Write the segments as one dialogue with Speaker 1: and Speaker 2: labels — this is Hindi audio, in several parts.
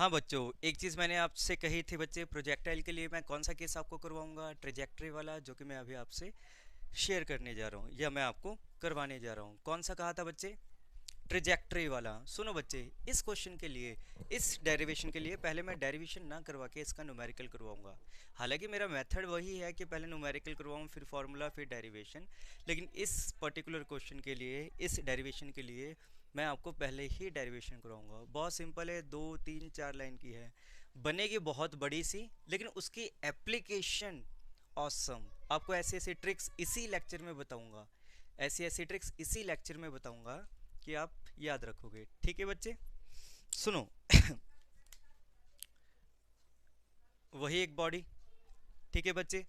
Speaker 1: हाँ बच्चों, एक चीज़ मैंने आपसे कही थी बच्चे, प्रोजेक्टाइल के लिए मैं कौन सा केस आपको करवाऊंगा, ट्रेजेक्टरी वाला, जो कि मैं अभी आपसे शेयर करने जा रहा हूँ या मैं आपको करवाने जा रहा हूँ। कौन सा कहा था बच्चे? ट्रेजेक्टरी वाला। सुनो बच्चे, इस क्वेश्चन के लिए, इस डेरिवेशन के लिए पहले मैं डेरिवेशन ना करवा के इसका न्यूमेरिकल करवाऊंगा। हालांकि मेरा मेथड वही है कि पहले न्यूमेरिकल करवाऊँ, फिर फार्मूला, फिर डेरिवेशन। लेकिन इस पर्टिकुलर क्वेश्चन के लिए, इस डेरिवेशन के लिए मैं आपको पहले ही डेरिवेशन करवाऊंगा। बहुत सिंपल है, 2 3 4 लाइन की है, बनेगी बहुत बड़ी सी, लेकिन उसकी एप्लीकेशन ऑसम। आपको ऐसी ऐसी ट्रिक्स इसी लेक्चर में बताऊंगा, ऐसी ऐसी ट्रिक्स इसी लेक्चर में बताऊंगा कि आप याद रखोगे। ठीक है बच्चे, सुनो। वही एक बॉडी, ठीक है बच्चे,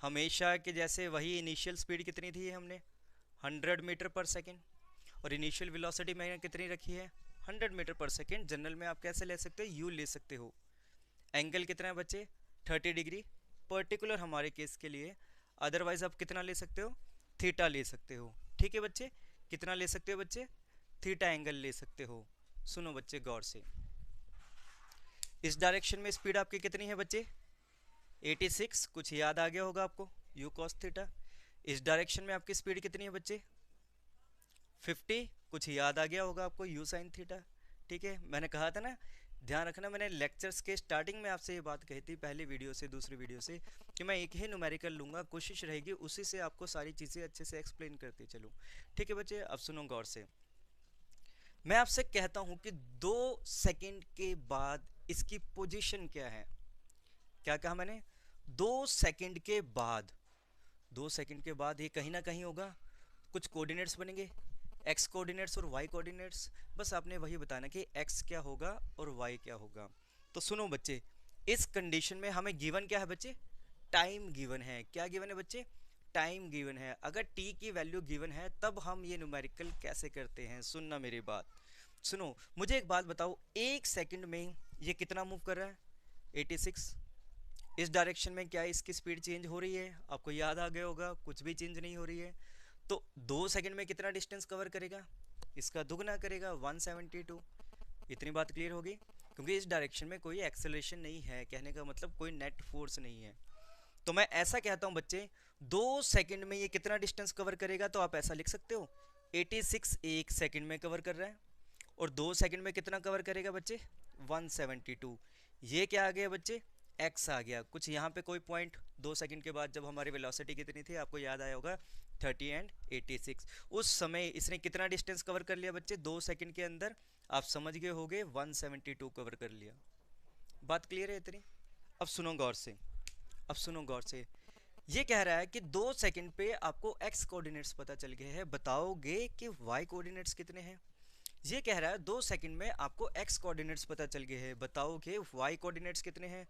Speaker 1: हमेशा के जैसे वही इनिशियल स्पीड कितनी थी हमने, 100 मीटर पर सेकेंड, और इनिशियल वेलोसिटी मैंने कितनी रखी है, 100 मीटर पर सेकेंड। जनरल में आप कैसे ले सकते हो, यू ले सकते हो। एंगल कितना है बच्चे, 30 डिग्री, पर्टिकुलर हमारे केस के लिए। अदरवाइज आप कितना ले सकते हो, थीटा ले सकते हो। ठीक है बच्चे, कितना ले सकते हो बच्चे, थीटा एंगल ले सकते हो। सुनो बच्चे गौर से, इस डायरेक्शन में स्पीड आपकी कितनी है बच्चे, 86, कुछ याद आ गया होगा आपको, यू कॉस थीटा। इस डायरेक्शन में आपकी स्पीड कितनी है बच्चे, 50, कुछ याद आ गया होगा आपको, यू साइन थीटा। ठीक है, मैंने कहा था ना, ध्यान रखना, मैंने लेक्चर्स के स्टार्टिंग में आपसे ये बात कही थी, पहली वीडियो से दूसरी वीडियो से, कि मैं एक ही न्यूमेरिकल लूँगा, कोशिश रहेगी उसी से आपको सारी चीज़ें अच्छे से एक्सप्लेन करते चलूँ। ठीक है बच्चे, अब सुनो गौर से। मैं आपसे कहता हूँ कि 2 सेकंड के बाद इसकी पोजीशन क्या है। क्या कहा मैंने, 2 सेकंड के बाद, 2 सेकंड के बाद ये कहीं ना कहीं होगा, कुछ कोऑर्डिनेट्स बनेंगे, एक्स कोऑर्डिनेट्स और वाई कोऑर्डिनेट्स। बस आपने वही बताना कि एक्स क्या होगा और वाई क्या होगा। तो सुनो बच्चे, इस कंडीशन में हमें गिवन क्या है बच्चे, टाइम गिवन है। क्या गिवन है बच्चे, टाइम गिवन है। अगर टी की वैल्यू गिवन है तब हम ये न्यूमेरिकल कैसे करते हैं, सुनना मेरी बात। सुनो, मुझे एक बात बताओ, 1 सेकंड में ये कितना मूव कर रहा है, 86। इस डायरेक्शन में क्या इसकी स्पीड चेंज हो रही है, आपको याद आ गया होगा, कुछ भी चेंज नहीं हो रही है। तो 2 सेकंड में कितना डिस्टेंस कवर करेगा, इसका दुगना करेगा, 172। इतनी बात क्लियर होगी, क्योंकि इस डायरेक्शन में कोई एक्सेलरेशन नहीं है, कहने का मतलब कोई नेट फोर्स नहीं है। तो मैं ऐसा कहता हूं बच्चे, 2 सेकंड में ये कितना डिस्टेंस कवर करेगा, तो आप ऐसा लिख सकते हो, 86 1 सेकंड में कवर कर रहा है, और 2 सेकंड में कितना कवर करेगा बच्चे, 172। ये क्या आ गया बच्चे, एक्स आ गया। कुछ यहाँ पे कोई पॉइंट 2 सेकंड के बाद जब हमारी वेलोसिटी कितनी थी, आपको याद आया होगा, 30 एंड 86। उस समय इसने कितना डिस्टेंस कवर कर लिया बच्चे, 2 सेकंड के अंदर, आप समझ गए होगे, 172 कवर कर लिया। बात क्लियर है इतनी? अब सुनो गौर से, अब सुनो गौर से। ये कह रहा है कि 2 सेकंड पे आपको एक्स कोऑर्डिनेट्स पता चल गए हैं, बताओगे कि वाई कोऑर्डिनेट्स कितने हैं। ये कह रहा है 2 सेकंड में आपको एक्स कोऑर्डिनेट्स पता चल गए हैं, बताओगे वाई कोऑर्डिनेट्स कितने हैं।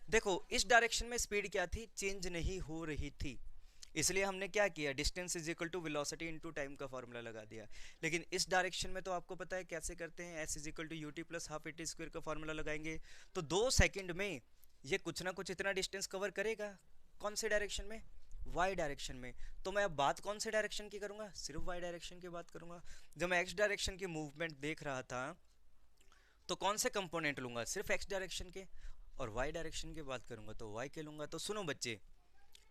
Speaker 1: देखो, इस डायरेक्शन में स्पीड क्या थी, चेंज नहीं हो रही थी, इसलिए हमने क्या किया, distance is equal to velocity into time का फॉर्मूला लगा दिया। लेकिन इस डायरेक्शन में तो आपको पता है कैसे करते हैं, S is equal to U T plus half A T square का फॉर्मूला लगाएंगे। तो 2 सेकंड में ये कुछ ना कुछ इतना डिस्टेंस कवर करेगा, कौन से डायरेक्शन में, वाई डायरेक्शन में। तो मैं अब बात कौन से डायरेक्शन की करूंगा, सिर्फ वाई डायरेक्शन की बात करूंगा। जब मैं एक्स डायरेक्शन की मूवमेंट देख रहा था, तो कौन से कंपोनेंट लूंगा, सिर्फ एक्स डायरेक्शन के, और वाई डायरेक्शन की बात करूंगा तो वाई के लूंगा। तो सुनो बच्चे,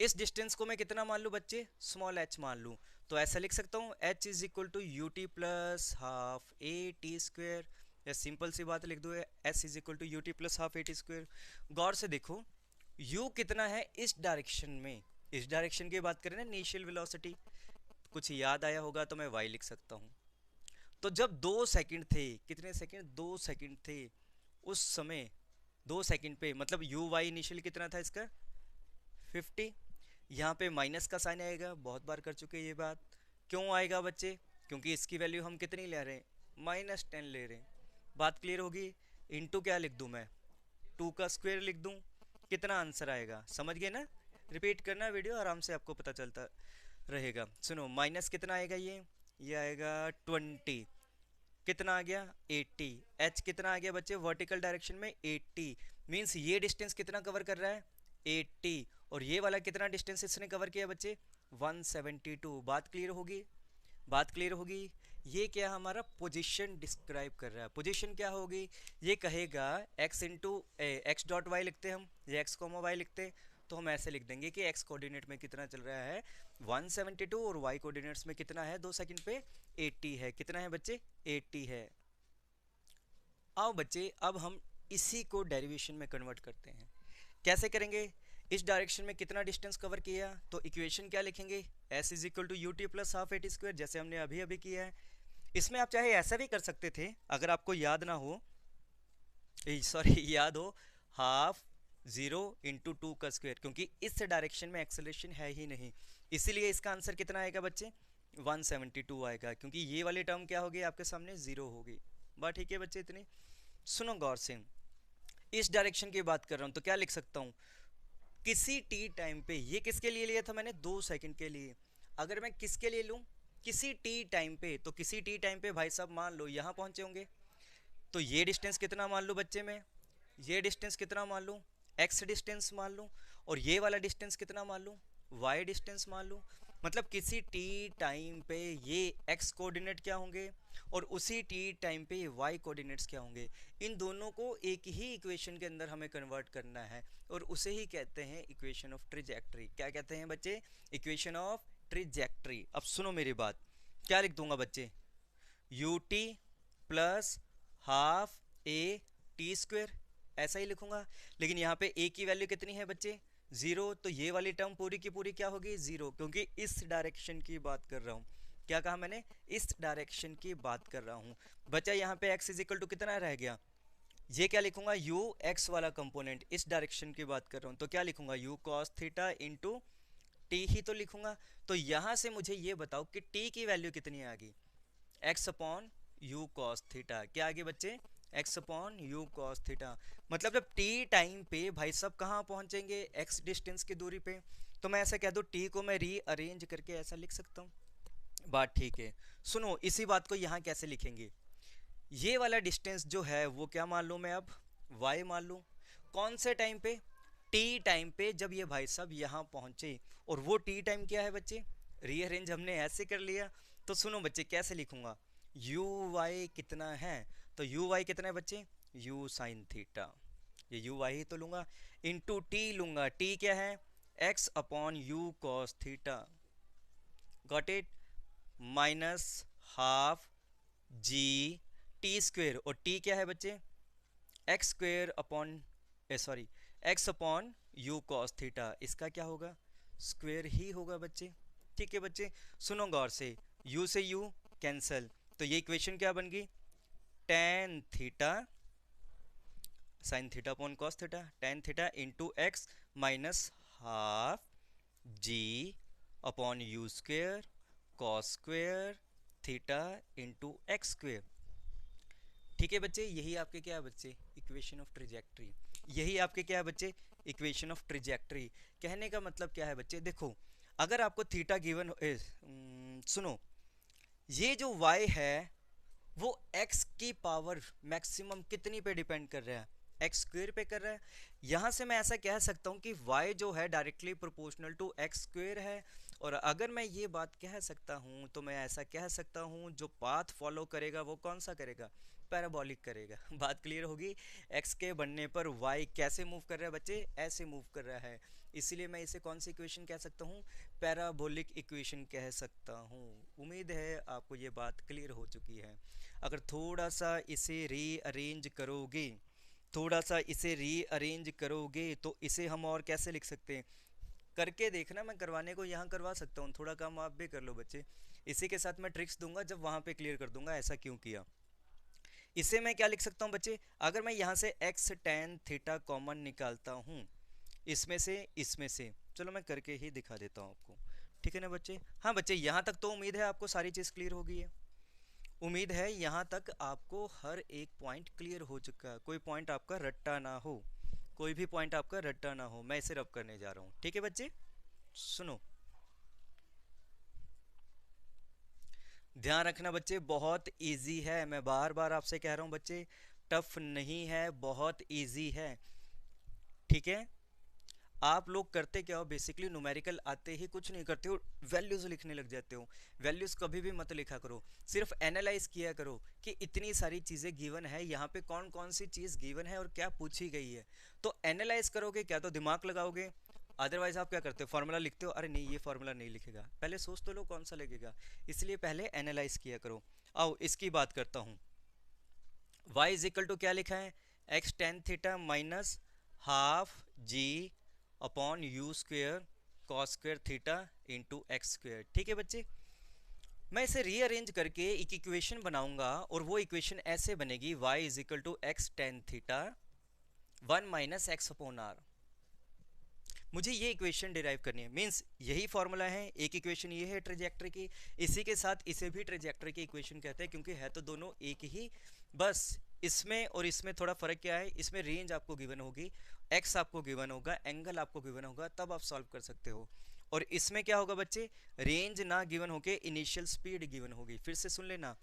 Speaker 1: इस डिस्टेंस को मैं कितना मान लूँ बच्चे, स्मॉल एच मान लूँ। तो ऐसा लिख सकता हूँ, H is equal to U T plus half A T square, या सिंपल सी बात लिख दो, S is equal to U T plus half A T square. गौर से देखो, यू कितना है इस डायरेक्शन में, इस डायरेक्शन की बात करें ना, इनिशियल वेलोसिटी, कुछ याद आया होगा तो मैं वाई लिख सकता हूँ। तो जब 2 सेकंड थे, कितने सेकंड, 2 सेकंड थे, उस समय 2 सेकंड पे मतलब यू वाई इनिशियल कितना था इसका, 50। यहाँ पे माइनस का साइन आएगा, बहुत बार कर चुके ये बात। क्यों आएगा बच्चे, क्योंकि इसकी वैल्यू हम कितनी ले रहे हैं, -10 ले रहे हैं। बात क्लियर होगी। इनटू क्या लिख दूँ मैं, 2 का स्क्वायर लिख दूँ, कितना आंसर आएगा, समझ गए ना। रिपीट करना वीडियो, आराम से आपको पता चलता रहेगा। सुनो, माइनस कितना आएगा, ये आएगा 20, कितना आ गया 80। एच कितना आ गया बच्चे, वर्टिकल डायरेक्शन में 80, मीन्स ये डिस्टेंस कितना कवर कर रहा है, 80। और ये वाला कितना डिस्टेंस इसने कवर किया बच्चे, 172। बात क्लियर होगी, बात क्लियर होगी। ये क्या हमारा पोजीशन डिस्क्राइब कर रहा है। पोजीशन क्या होगी, ये कहेगा x into X dot Y लिखते हैं हम, ये x कोमा वाई लिखते हैं, तो हम ऐसे लिख देंगे कि x कोऑर्डिनेट में कितना चल रहा है 172 और y कोऑर्डिनेट्स में कितना है 2 सेकंड पे 80 है। कितना है बच्चे 80 है। आओ बच्चे अब हम इसी को डेरिवेशन में कन्वर्ट करते हैं। कैसे करेंगे, इस डायरेक्शन में कितना डिस्टेंस कवर किया, तो इक्वेशन क्या लिखेंगे s is equal to U T plus half A T square, जैसे हमने अभी अभी किया है। इसमें आप चाहे ऐसा भी कर सकते थे, अगर आपको याद ना हो, सॉरी याद हो, हाफ 0 इंटू 2 का स्क्वायर, क्योंकि इस डायरेक्शन में एक्सेलरेशन है ही नहीं, इसीलिए इसका आंसर कितना आएगा बच्चे 172 आएगा, क्योंकि ये वाली टर्म क्या होगी आपके सामने 0 होगी। बात ठीक है बच्चे इतनी। सुनो गौर से, इस डायरेक्शन की बात कर रहा हूं तो क्या लिख सकता हूं, किसी टी टाइम पे, ये किसके लिए लिया था मैंने 2 सेकंड के लिए, अगर मैं किसके लिए लूं किसी टी टाइम पे, तो किसी टी टाइम पे भाई साहब मान लो यहां पहुंचे होंगे, तो ये डिस्टेंस कितना मान लो बच्चे में, ये डिस्टेंस कितना मान लूं x डिस्टेंस मान लूं, और ये वाला डिस्टेंस कितना मान लूं y डिस्टेंस मान लूं। मतलब किसी t टाइम पे ये x कोऑर्डिनेट क्या होंगे और उसी t टाइम पे ये y कोऑर्डिनेट्स क्या होंगे, इन दोनों को एक ही इक्वेशन के अंदर हमें कन्वर्ट करना है, और उसे ही कहते हैं इक्वेशन ऑफ ट्रिजेक्टरी। क्या कहते हैं बच्चे, इक्वेशन ऑफ ट्रिजेक्टरी। अब सुनो मेरी बात, क्या लिख दूंगा बच्चे, you T plus half A T square, ऐसा ही लिखूंगा। लेकिन यहाँ पे ए की वैल्यू कितनी है बच्चे 0, तो ये वाली टर्म पूरी की पूरी क्या होगी 0, क्योंकि इस डायरेक्शन की बात कर रहा हूँ। क्या कहा मैंने, इस डायरेक्शन की बात कर रहा हूँ। बच्चा यहाँ पे x इज इक्वल टू कितना रह गया, ये क्या लिखूंगा u x वाला कंपोनेंट, इस डायरेक्शन की बात कर रहा हूँ, तो क्या लिखूंगा u cos theta into T ही तो लिखूंगा। तो यहाँ से मुझे ये बताओ कि t की वैल्यू कितनी आ गई, x upon you cos theta. क्या आगे बच्चे x upon you cos theta. मतलब जब t टाइम पे भाई साहब कहाँ पहुंचेंगे x डिस्टेंस की दूरी पे, तो मैं ऐसा कह दूं t को मैं रीअरेंज करके ऐसा लिख सकता हूँ। बात ठीक है। सुनो इसी बात को यहाँ कैसे लिखेंगे, ये वाला डिस्टेंस जो है वो क्या मान लूँ मैं अब y मान लूँ, कौन से टाइम पे t टाइम पे, जब ये भाई साहब यहाँ पहुंचे, और वो t टाइम क्या है बच्चे रीअरेंज हमने ऐसे कर लिया। तो सुनो बच्चे कैसे लिखूंगा, यू वाई कितना है, तो यू वाई कितना है बच्चे यू साइन थीटा, ये यू वाई ही तो लूंगा, इंटू टी लूंगा, टी क्या है x upon you cos theta, got it, minus half G T square, और टी क्या है बच्चे x square upon sorry x upon you cos theta, इसका क्या होगा स्क्वेयर ही होगा बच्चे। ठीक है बच्चे, सुनो गौर से, u से u कैंसल, तो ये इक्वेशन क्या बन गई tan theta sine theta upon cos theta, tan theta into X minus half G upon U square cos square theta into X square. ठीक है बच्चे, यही आपके क्या है बच्चे इक्वेशन ऑफ ट्रिजेक्टरी, यही आपके क्या है बच्चे इक्वेशन ऑफ ट्रिजेक्टरी। कहने का मतलब क्या है बच्चे, देखो अगर आपको थीटा गिवन सुनो, ये जो y है वो x की पावर मैक्सिमम कितनी पे डिपेंड कर रहा है, एक्स स्क्वेयर पे कर रहा है। यहाँ से मैं ऐसा कह सकता हूँ कि y जो है directly proportional to X square है, और अगर मैं ये बात कह सकता हूँ तो मैं ऐसा कह सकता हूँ जो पाथ फॉलो करेगा वो कौन सा करेगा पैराबोलिक करेगा। बात क्लियर होगी, x के बनने पर y कैसे मूव कर रहा है बच्चे ऐसे मूव कर रहा है, इसीलिए मैं इसे कौन सी इक्वेशन कह सकता हूँ पैराबोलिक इक्वेशन कह सकता हूँ। उम्मीद है आपको ये बात क्लियर हो चुकी है। अगर थोड़ा सा इसे रीअरेंज करोगे, थोड़ा सा इसे रीअरेंज करोगे तो इसे हम और कैसे लिख सकते हैं, करके देखना, मैं करवाने को यहाँ करवा सकता हूँ, थोड़ा काम आप भी कर लो बच्चे। इसी के साथ मैं ट्रिक्स दूंगा जब वहाँ पे क्लियर कर दूंगा ऐसा क्यों किया। इसे मैं क्या लिख सकता हूँ बच्चे, अगर मैं यहाँ से x tan थीटा कॉमन निकालता हूँ इसमें से, चलो मैं करके ही दिखा देता हूँ आपको, ठीक है ना बच्चे। हाँ बच्चे यहाँ तक तो उम्मीद है आपको सारी चीज़ क्लियर हो गई है, उम्मीद है यहाँ तक आपको हर एक पॉइंट क्लियर हो चुका है, कोई पॉइंट आपका रट्टा ना हो, कोई भी पॉइंट आपका रट्टा ना हो, मैं इसे रब करने जा रहा हूँ। ठीक है बच्चे, सुनो ध्यान रखना बच्चे, बहुत इजी है, मैं बार बार आपसे कह रहा हूँ बच्चे टफ नहीं है, बहुत इजी है। ठीक है, आप लोग करते क्या हो, बेसिकली न्यूमेरिकल आते ही कुछ नहीं करते हो, वैल्यूज लिखने लग जाते हो। वैल्यूज कभी भी मत लिखा करो, सिर्फ एनालाइज किया करो कि इतनी सारी चीज़ें गिवन है, यहाँ पे कौन कौन सी चीज़ गिवन है और क्या पूछी गई है। तो एनालाइज करोगे क्या तो दिमाग लगाओगे, अदरवाइज आप क्या करते हो, फॉर्मूला लिखते हो, अरे नहीं ये फॉर्मूला नहीं लिखेगा, पहले सोच तो लो कौन सा लगेगा, इसलिए पहले एनालाइज किया करो। आओ इसकी बात करता हूँ। y इज इक्वल टू क्या लिखा है, X tan theta minus half G upon U square cos square theta into X square. ठीक है बच्चे, मैं इसे रीअरेंज करके एक इक्वेशन बनाऊंगा और वो इक्वेशन ऐसे बनेगी, y is equal to X tan theta one minus X upon R. मुझे ये इक्वेशन डिराइव करनी है, मींस यही फॉर्मूला है, एक इक्वेशन ये है ट्रेजेक्टरी की, इसी के साथ इसे भी ट्रेजेक्टरी की इक्वेशन कहते हैं, क्योंकि है तो दोनों एक ही, बस इसमें और इसमें थोड़ा फर्क क्या है, इसमें रेंज आपको गिवन होगी, एक्स आपको गिवन होगा, एंगल आपको गिवन होगा, तब आप सॉल्व कर सकते हो। और इसमें क्या होगा बच्चे, रेंज ना गिवन होके इनिशियल स्पीड गिवन होगी। फिर से सुन लेना,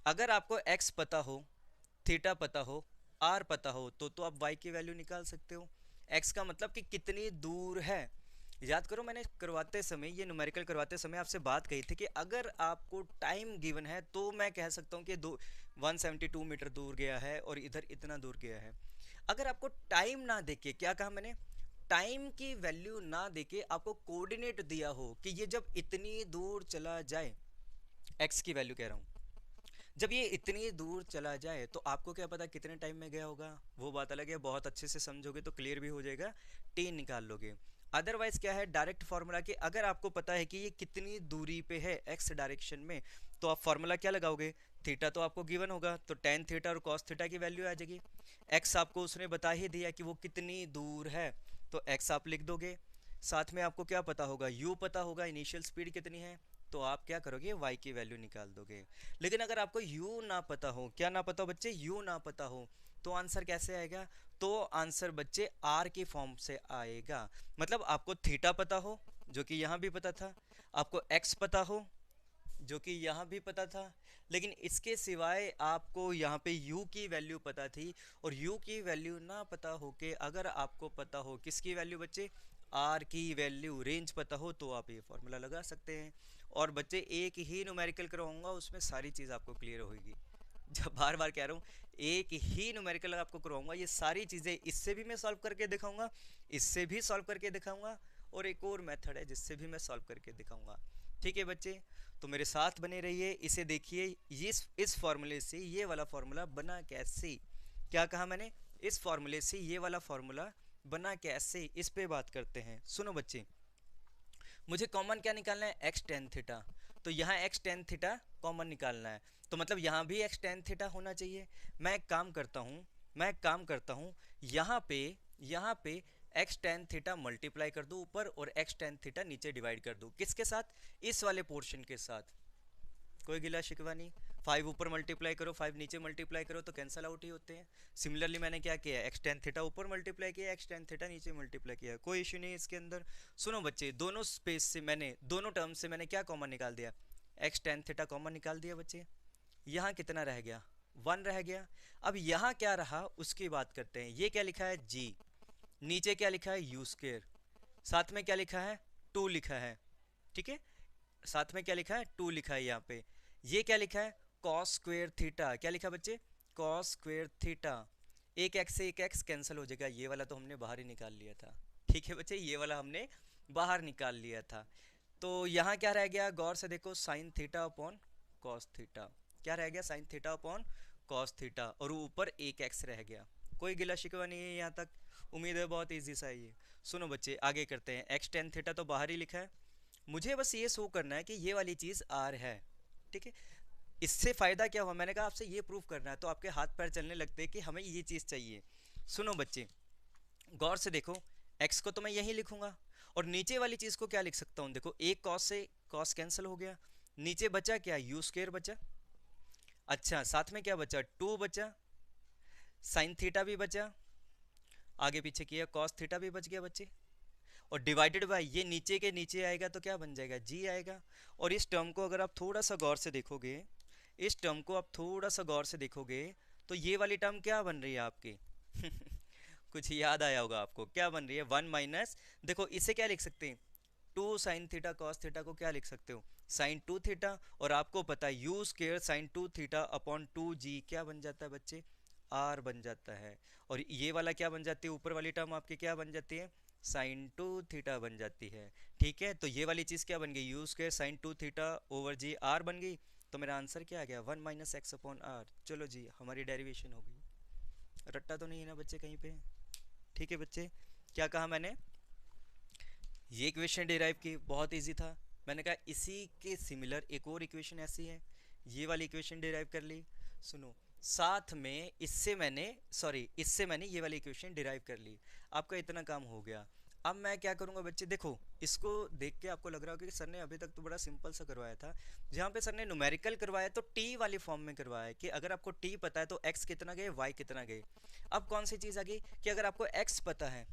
Speaker 1: अगर आपको एक्स पता हो, थीटा पता हो, आर पता हो, तो आप वाई की वैल्यू निकाल सकते हो। एक्स का मतलब कि कितनी दूर है। याद करो मैंने करवाते समय, ये न्यूमेरिकल करवाते समय आपसे बात कही थी कि अगर आपको टाइम गिवन है तो मैं कह सकता हूँ कि 172 मीटर दूर गया है और इधर इतना दूर गया है। अगर आपको टाइम ना देके, क्या कहा मैंने, टाइम की वैल्यू ना देके आपको कोऑर्डिनेट दिया हो कि ये जब इतनी दूर चला जाए, एक्स की वैल्यू कह रहा हूँ, जब ये इतनी दूर चला जाए तो आपको क्या पता कितने टाइम में गया होगा, वो बात अलग है, बहुत अच्छे से समझोगे तो क्लियर भी हो जाएगा, टी निकाल लोगे। अदरवाइज क्या है, डायरेक्ट फार्मूला कि अगर आपको पता है कि ये कितनी दूरी पे है एक्स डायरेक्शन में, तो आप फार्मूला क्या लगाओगे, थीटा तो आपको गिवन होगा, तो टेन थीटा और कॉस थीटा की वैल्यू आ जाएगी। एक्स आपको उसने बता ही दिया कि वो कितनी दूर है, तो एक्स आप लिख दोगे। साथ में आपको क्या पता होगा, यू पता होगा, इनिशियल स्पीड कितनी है, तो आप क्या करोगे, y की वैल्यू निकाल दोगे। लेकिन अगर आपको u ना पता हो, क्या ना पता हो बच्चे, u ना पता हो, तो आंसर कैसे आएगा, तो आंसर बच्चे r की फॉर्म से आएगा। मतलब आपको थीटा पता हो, जो कि यहाँ भी पता था, आपको x पता हो, जो कि यहाँ भी पता था, लेकिन इसके सिवाय आपको यहाँ पे u की वैल्यू पता थी, और u की वैल्यू ना पता हो के अगर आपको पता हो किसकी वैल्यू बच्चे, r की वैल्यू, रेंज पता हो, तो आप ये फॉर्मूला लगा सकते हैं। और बच्चे एक ही न्यूमेरिकल करवाऊंगा, उसमें सारी चीज़ आपको क्लियर होगी। जब बार बार कह रहा हूँ, एक ही न्यूमेरिकल आपको करवाऊंगा, ये सारी चीज़ें, इससे भी मैं सॉल्व करके दिखाऊंगा, इससे भी सॉल्व करके दिखाऊंगा, और एक और मेथड है जिससे भी मैं सॉल्व करके दिखाऊंगा। ठीक है बच्चे, तो मेरे साथ बने रहिए, इसे देखिए, इस फॉर्मूले से ये वाला फॉर्मूला बना कैसे, क्या कहा मैंने, इस फॉर्मूले से ये वाला फॉर्मूला बना कैसे, इस पे बात करते हैं। सुनो बच्चे, मुझे कॉमन क्या निकालना है, एक्स टेन थीटा, तो यहाँ एक्स टेन थीटा कॉमन निकालना है, तो मतलब यहाँ भी एक्स टेन थीटा होना चाहिए। मैं एक काम करता हूँ, यहाँ पे एक्स टेन थीटा मल्टीप्लाई कर दूँ ऊपर, और एक्स टेन थीटा नीचे डिवाइड कर दूँ, किसके साथ, इस वाले पोर्शन के साथ, कोई गिला शिकवा नहीं। 5 ऊपर मल्टीप्लाई करो, 5 नीचे मल्टीप्लाई करो, तो कैंसल आउट ही होते हैं। सिमिलरली मैंने क्या किया, एक्स टेन थीटा ऊपर मल्टीप्लाई किया, एक्स टेन थीटा नीचे मल्टीप्लाई किया, कोई इशू नहीं है इसके अंदर। सुनो बच्चे, दोनों स्पेस से मैंने, दोनों टर्म से मैंने क्या कॉमन निकाल दिया, एक्स टेन थीटा कॉमन निकाल दिया बच्चे। यहाँ कितना रह गया, 1 रह गया। अब यहाँ क्या रहा उसकी बात करते हैं। ये क्या लिखा है, g, नीचे क्या लिखा है, यू स्क्वेयर, साथ में क्या लिखा है, 2 लिखा है, ठीक है, साथ में क्या लिखा है, 2 लिखा है यहाँ पे। ये क्या लिखा है, कॉस स्क्वेयर थीटा, क्या लिखा बच्चे, कॉस स्क्वेयर थीटा। एक एक्स से एक एक्स कैंसिल हो जाएगा, ये वाला तो हमने बाहर ही निकाल लिया था। ठीक है बच्चे, ये वाला हमने बाहर निकाल लिया था। तो यहाँ क्या रह गया, गौर से देखो, sign theta upon cos theta, क्या रह गया, sign theta upon cos theta, और ऊपर एक एक्स रह गया। कोई गिला शिकवा नहीं है यहाँ तक, उम्मीद है बहुत ईजी सा है ये। सुनो बच्चे, आगे करते हैं। एक्स टेन थीटा तो बाहर ही लिखा है, मुझे बस ये शो करना है कि ये वाली चीज़ आर है, ठीक है। इससे फ़ायदा क्या हुआ, मैंने कहा आपसे ये प्रूफ करना है, तो आपके हाथ पैर चलने लगते हैं कि हमें ये चीज़ चाहिए। सुनो बच्चे, गौर से देखो, एक्स को तो मैं यहीं लिखूंगा, और नीचे वाली चीज़ को क्या लिख सकता हूँ, देखो एक कॉस से कॉस कैंसिल हो गया, नीचे बचा क्या, यू स्क्वायर बचा, अच्छा साथ में क्या बचा, 2 बचा, साइन थीटा भी बचा, आगे पीछे किया कॉस थीटा भी बच गया बच्चे, और डिवाइडेड बाय ये नीचे के नीचे आएगा तो क्या बन जाएगा, जी आएगा। और इस टर्म को अगर आप थोड़ा सा गौर से देखोगे, इस टर्म को आप थोड़ा सा गौर से देखोगे, तो ये वाली टर्म क्या बन रही है आपकी कुछ याद आया होगा आपको, क्या बन रही है 1 माइनस, देखो इसे क्या लिख सकते हैं, 2 साइन थीटा कॉस थीटा को क्या लिख सकते हो, साइन 2 थीटा, और आपको पता है you square sine 2 theta upon 2 जी क्या बन जाता है बच्चे, आर बन जाता है। और ये वाला क्या बन जाती है, ऊपर वाली टर्म आपकी क्या बन जाती है, साइन 2 थीटा बन जाती है। ठीक है, तो ये वाली चीज़ क्या बन गई, U square sine 2 theta over G R बन गई। तो मेरा आंसर क्या आ गया, 1 माइनस एक्स अपॉन आर। चलो जी, हमारी डेरिवेशन हो गई। रट्टा तो नहीं है ना बच्चे कहीं पे। ठीक है बच्चे, क्या कहा मैंने, ये इक्वेशन डिराइव की, बहुत इजी था। मैंने कहा इसी के सिमिलर एक और इक्वेशन ऐसी है, ये वाली इक्वेशन डिराइव कर ली। सुनो, साथ में इससे मैंने ये वाली इक्वेशन डिराइव कर ली। आपका इतना काम हो गया। अब मैं क्या करूंगा बच्चे, देखो इसको देख के आपको लग रहा होगा कि सर ने अभी तक तो बड़ा सिंपल सा करवाया था। जहाँ पे सर ने न्यूमेरिकल करवाया तो टी वाली फॉर्म में करवाया है कि अगर आपको टी पता है तो एक्स कितना गए, वाई कितना गए। अब कौन सी चीज़ आ गई कि अगर आपको एक्स पता है,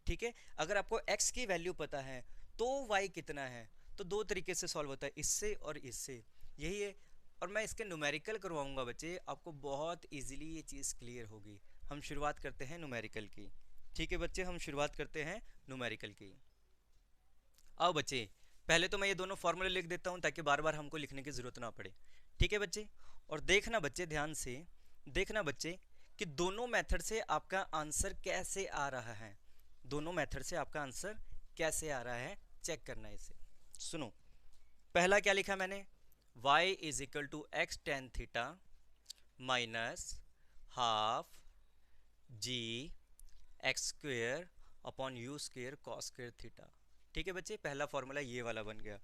Speaker 1: ठीक है, अगर आपको x की वैल्यू पता है तो y कितना है। तो दो तरीके से सॉल्व होता है, इससे और इससे, यही है। और मैं इसके न्यूमेरिकल करवाऊंगा बच्चे, आपको बहुत इजीली ये चीज़ क्लियर होगी। हम शुरुआत करते हैं न्यूमेरिकल की। ठीक है बच्चे, हम शुरुआत करते हैं न्यूमेरिकल की। आओ बच्चे, पहले तो मैं ये दोनों फॉर्मूले लिख देता हूँ ताकि बार बार हमको लिखने की ज़रूरत ना पड़े। ठीक है बच्चे, और देखना बच्चे ध्यान से, देखना बच्चे कि दोनों मेथड से आपका आंसर कैसे आ रहा है, दोनों मेथड से आपका आंसर कैसे आ रहा है चेक करना है इसे। सुनो, पहला क्या लिखा मैंने, y is equal to X tan theta minus half G X square upon U square cos square theta. ठीक है बच्चे, पहला फॉर्मूला ये वाला बन गया।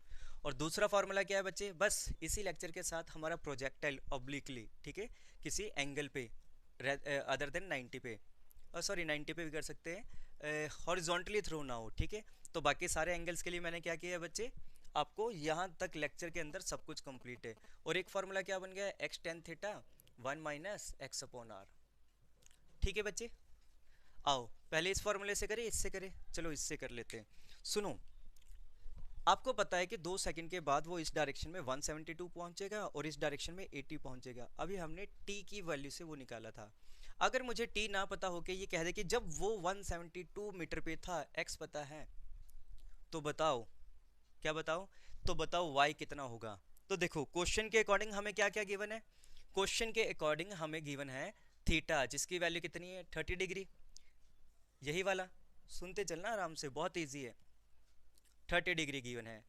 Speaker 1: और दूसरा फॉर्मूला क्या है बच्चे, बस इसी लेक्चर के साथ हमारा प्रोजेक्टाइल ऑब्लिकली, ठीक है, किसी एंगल पे अदर देन 90 पे, सॉरी 90 पे भी कर सकते हैं, हॉरिजॉन्टली थ्रो ना हो। ठीक है, तो बाकी सारे एंगल्स के लिए मैंने क्या किया है बच्चे, आपको यहाँ तक लेक्चर के अंदर सब कुछ कंप्लीट है। और एक फॉर्मूला क्या बन गया, X tan theta 1 minus X upon R. ठीक है बच्चे, आओ पहले इस फॉर्मूले से करें इससे करें, चलो इससे कर लेते हैं। सुनो, आपको पता है कि 2 सेकंड के बाद वो इस डायरेक्शन में 172 पहुंचेगा और इस डायरेक्शन में 80 पहुंचेगा। अभी हमने t की वैल्यू से वो निकाला था। अगर मुझे t ना पता हो के ये कह दे कि जब वो 172 मीटर पे था x पता है, तो बताओ, क्या बताओ, तो बताओ y कितना होगा। तो देखो क्वेश्चन के अकॉर्डिंग हमें क्या क्या गिवन है, क्वेश्चन के अकॉर्डिंग हमें गिवन है थीटा जिसकी वैल्यू कितनी है 30 डिग्री, यही वाला, सुनते चलना आराम से, बहुत ईजी है। 30 डिग्री गिवन है,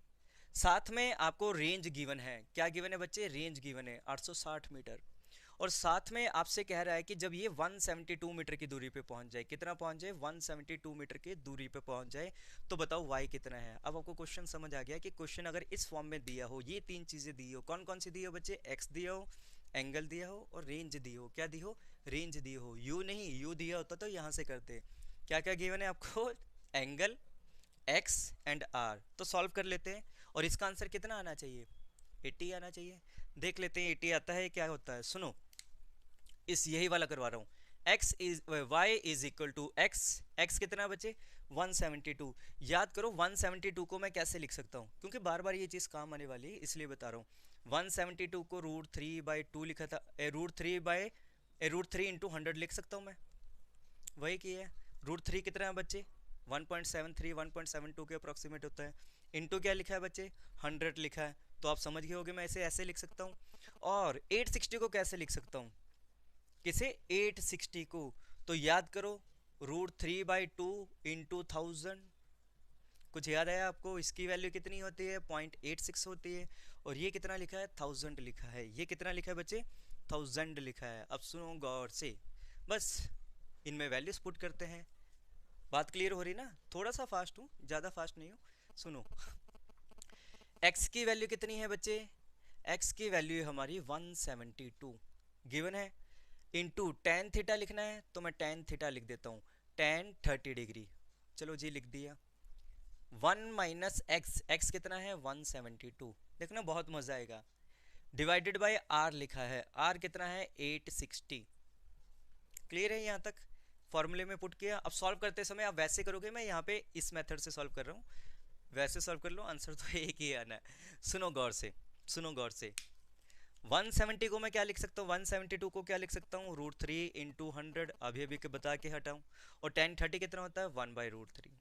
Speaker 1: साथ में आपको रेंज गिवन है, क्या गिवन है बच्चे, रेंज गिवन है 860 मीटर। और साथ में आपसे कह रहा है कि जब ये 172 मीटर की दूरी पे पहुंच जाए, कितना पहुंच जाए, 172 मीटर की दूरी पे पहुंच जाए, तो बताओ y कितना है। अब आपको क्वेश्चन समझ आ गया कि क्वेश्चन अगर इस फॉर्म में दिया हो, ये तीन चीजें दी हो, कौन कौन सी दी हो बच्चे, x दिया हो, एंगल दिया हो और रेंज दी हो, क्या दी हो, रेंज दी हो, u नहीं, u दिया होता तो यहाँ से करते। क्या क्या गिवन है आपको, एंगल, x एंड r, तो सॉल्व कर लेते हैं। और इसका आंसर कितना आना चाहिए, 80 आना चाहिए। देख लेते हैं 80 आता है क्या होता है। सुनो, इस यही वाला करवा रहा हूँ, y is equal to x कितना बचे 172। याद करो 172 को मैं कैसे लिख सकता हूँ, क्योंकि बार बार ये चीज़ काम आने वाली है इसलिए बता रहा हूँ। 172 को √3/2 लिखा था, √3 इंटू 100 लिख सकता हूँ मैं, वही की है। √3 कितना है बच्चे 1.73, 1.72 के अप्रॉक्सीमेट होता है। इंटू क्या लिखा है बच्चे 100 लिखा है, तो आप समझ गए होगे मैं इसे ऐसे लिख सकता हूँ। और 860 को कैसे लिख सकता हूँ, किसे 860 को, तो याद करो √3/2 इंटू 1000, कुछ याद आया आपको, इसकी वैल्यू कितनी होती है 0.86 होती है। और ये कितना लिखा है 1000 लिखा है, ये कितना लिखा है बच्चे 1000 लिखा है। अब सुनो गौर से, बस इनमें वैल्यूज पुट करते हैं, बात क्लियर हो रही ना, थोड़ा सा फास्ट हूँ, ज़्यादा फास्ट नहीं हूँ। सुनो, x की वैल्यू कितनी है बच्चे, x की वैल्यू है हमारी 172 गिवन है, इंटू टेन थीटा लिखना है तो मैं टेन थीटा लिख देता हूँ, टेन 30 डिग्री, चलो जी लिख दिया। 1 माइनस एक्स कितना है 172, देखना बहुत मजा आएगा, डिवाइडेड बाय r लिखा है, r कितना है 860। क्लियर है यहाँ तक, फॉर्मूले में पुट किया। अब सॉल्व करते समय आप वैसे करोगे, मैं यहाँ पे इस मेथड से सॉल्व कर रहा हूँ, वैसे सॉल्व कर लो, आंसर तो एक ही आना है। सुनो गौर से, सुनो गौर से, 170 को मैं क्या लिख सकता हूँ, 172 को क्या लिख सकता हूँ, √3 इंटू 100, अभी अभी के बता के हटाऊँ। और 1030 कितना होता है, 1/√3।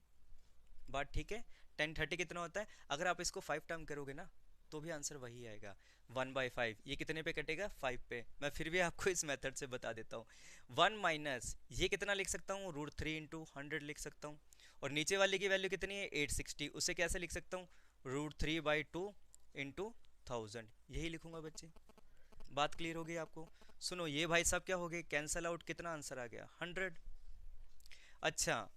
Speaker 1: बात ठीक है। 1030 कितना होता है, अगर आप इसको 5 टाइम करोगे ना तो भी आंसर वही आएगा, 1/5। ये कितने पे कटेगा, 5 पे। मैं फिर भी आपको इस मेथड से बता देता हूँ। 1 माइनस ये कितना लिख सकता हूँ, √3 इंटू 100 लिख सकता हूँ। और नीचे वाले की वैल्यू कितनी है, 860, उसे कैसे लिख सकता हूँ, √3/2 इंटू 1000, यही लिखूंगा बच्चे। बात क्लियर हो गई आपको। सुनो ये भाई साहब क्या हो गए, कैंसल आउट, कितना आंसर आ गया, 100। अच्छा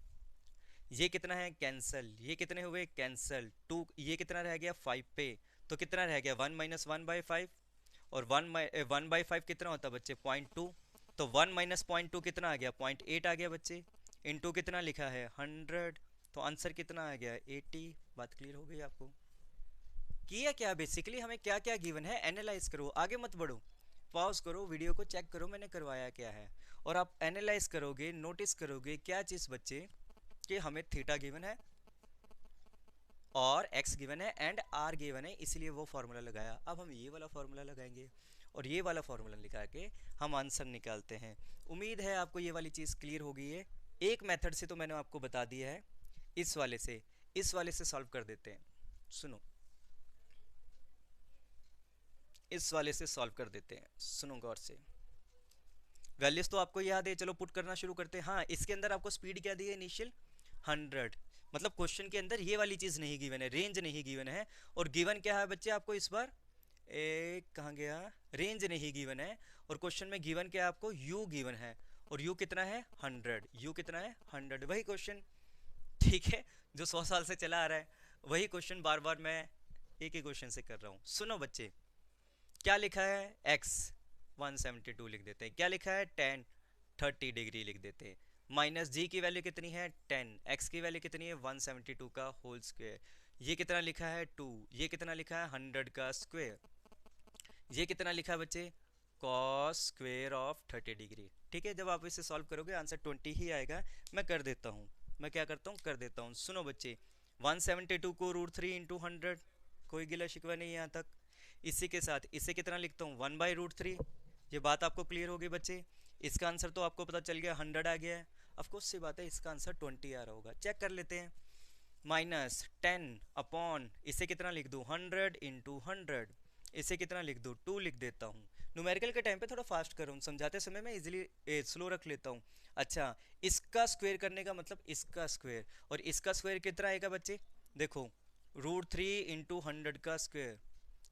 Speaker 1: ये कितना है, कैंसल, ये कितने हुए, कैंसल, 2, ये कितना रह गया, 5 पे। तो कितना रह गया, 1 माइनस 1/5। और 1/5 कितना होता है बच्चे, 0.2। तो 1 माइनस 0.2 कितना आ गया, 0.8 आ गया बच्चे। इनटू कितना लिखा है, 100। तो आंसर कितना आ गया, 80। बात क्लियर हो गई आपको। किया क्या बेसिकली, हमें क्या क्या गिवन है एनालाइज करो, आगे मत बढ़ो, पॉज करो, वीडियो को चेक करो मैंने करवाया क्या है, और आप एनालाइज करोगे, नोटिस करोगे क्या चीज़ बच्चे, कि हमें थीटा गिवन है और एक्स गिवन है एंड आर गिवन है, इसलिए वो फॉर्मूला लगाया। अब हम ये वाला फॉर्मूला लगाएंगे और ये वाला फॉर्मूला निकाल के हम आंसर निकालते हैं। उम्मीद है आपको ये वाली चीज़ क्लियर हो गई है। एक मेथड से तो मैंने आपको बता दिया है, इस वाले से सॉल्व कर देते हैं। सुनो, इस वाले से सॉल्व कर देते हैं, सुनो गौर से। वैल्यूज तो आपको याद है, चलो पुट करना शुरू करते हैं। हाँ, इसके अंदर आपको स्पीड क्या दी है, इनिशियल 100। मतलब क्वेश्चन के अंदर ये वाली चीज़ नहीं गिवन है, रेंज नहीं गिवन है। और गिवन क्या है बच्चे आपको इस बार, एक कहाँ गया, रेंज नहीं गिवन है। और क्वेश्चन में गिवन क्या है आपको, यू गिवन है। और यू कितना है, 100। यू कितना है, 100। वही क्वेश्चन, ठीक है, जो 100 साल से चला आ रहा है, वही क्वेश्चन बार बार मैं एक ही क्वेश्चन से कर रहा हूँ। सुनो बच्चे, क्या लिखा है, x 172 लिख देते हैं, क्या लिखा है, 1030 डिग्री लिख देते हैं। माइनस जी की वैल्यू कितनी है, 10, x की वैल्यू कितनी है, 172 का होल स्क्वायर। ये कितना लिखा है, 2, ये कितना लिखा है, 100 का स्क्वायर। ये कितना लिखा है बच्चे, cos स्क्वायर ऑफ 30 डिग्री। ठीक है, जब आप इसे सॉल्व करोगे आंसर 20 ही आएगा। मैं कर देता हूँ, मैं क्या करता हूँ, कर देता हूँ। सुनो बच्चे, 172 को √3 इंटू 100, कोई गिला शिकवा नहीं यहाँ तक। इसी के साथ इसे कितना लिखता हूँ, 1/√3। ये बात आपको क्लियर होगी बच्चे। इसका आंसर तो आपको पता चल गया, 100 आ गया है। ऑफकोर्स सी बात है, इसका आंसर 20 आ रहा होगा, चेक कर लेते हैं। माइनस 10 अपॉन, इसे कितना लिख दूँ, 100 इंटू 100। इसे कितना लिख दूँ, 2 लिख देता हूँ। न्यूमेरिकल के टाइम पे थोड़ा फास्ट कर रहा हूँ, समझाते समय मैं इजीली स्लो रख लेता हूँ। अच्छा, इसका स्क्वायर करने का मतलब इसका स्क्वायर, और इसका स्क्वायर कितना आएगा बच्चे, देखो, √3 इंटू 100 का स्क्वायर।